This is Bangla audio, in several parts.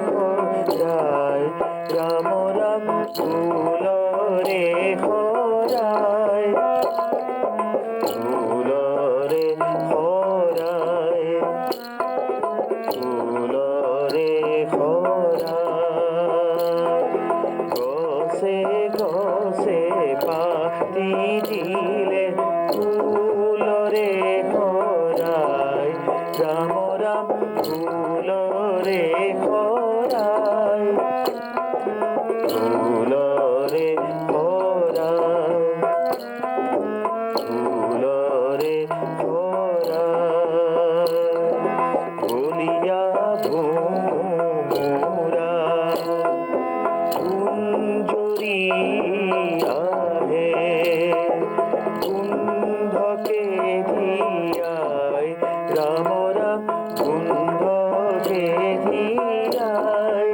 খোরায় রাম রাম ফুল রে খোরায় ফুল রে খোরায় ফুল রে খোরায় গছে গছে পাতি দিলে ফুল রে খোরায় রাম রাম ফুল রে খোরায় ফুল রে খোরায় ফুল রে খোরায় বলিয়া ভোমরা কুঞ্জরি আহে কুন্ধকে ধিয়ায় রাম রাম কুন্ধকে ধিয়ায়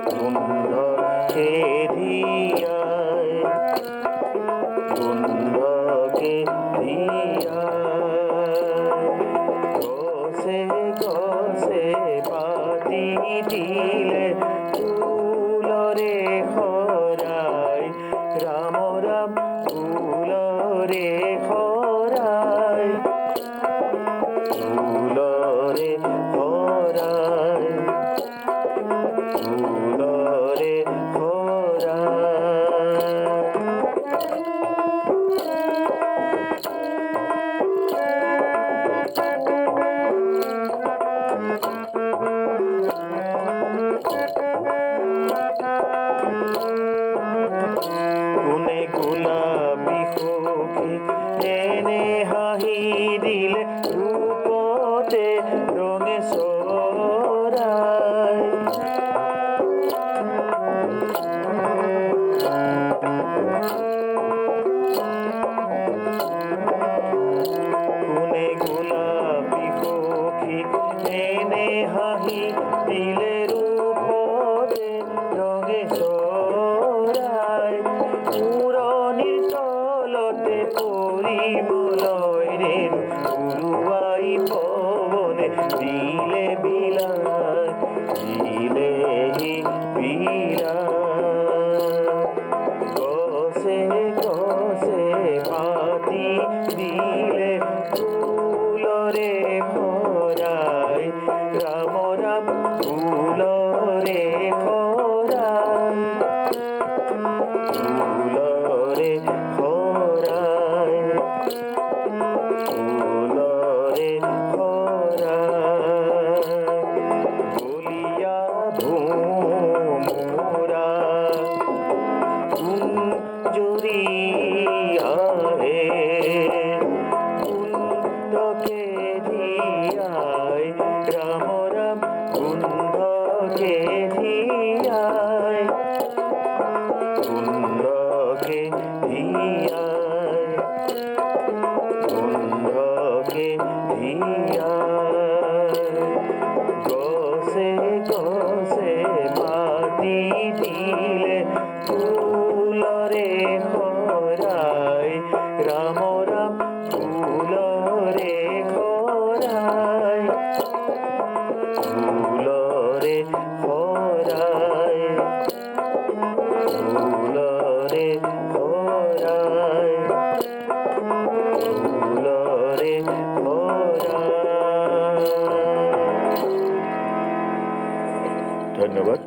কুন্ধকে ধিয়ায় কুন্ধকে ধিয়ায় গছে গছে পাতি দিলে ফুল রে খোরায় রাম রাম ফুল রে খোরায় ফুল রে খোরায় ফুল রে খোরায় কোনে গোলাপি সখী এনে হাঁহি দিলে ৰূপতে ৰঙে চৰায় কোনে গোলাপি সখী এনে হাঁহি দিলে ৰূপতে ৰঙে চৰায় পুৰণিৰ তলতে পৰিমলয় ৰে উৰুৱাই পৱনে দিলে বিলায় দিলেহি বিলায় গছে গছে পাতি দিলে ফুল ৰে খোৰায় ৰাম ৰাম ফুল ৰে খোৰায় ফুল ৰে খোৰায় ফুল ৰে খোৰায় বলিয়া ভোমরা কুঞ্জরি আহে কুন্ধকে ধিয়ায় রাম রাম কুন্ধকে ধিয়ায় কুন্ধকে ধিয়ায় কুন্ধকে ধিয়ায় গছে গছে পাতি দিলে ফুল রে খোরায় রাম রাম ফুল রে খোরায় ফুল রে খোরায় ফুল রে খোরায় ফুল রে খোরায়। ধন্যবাদ।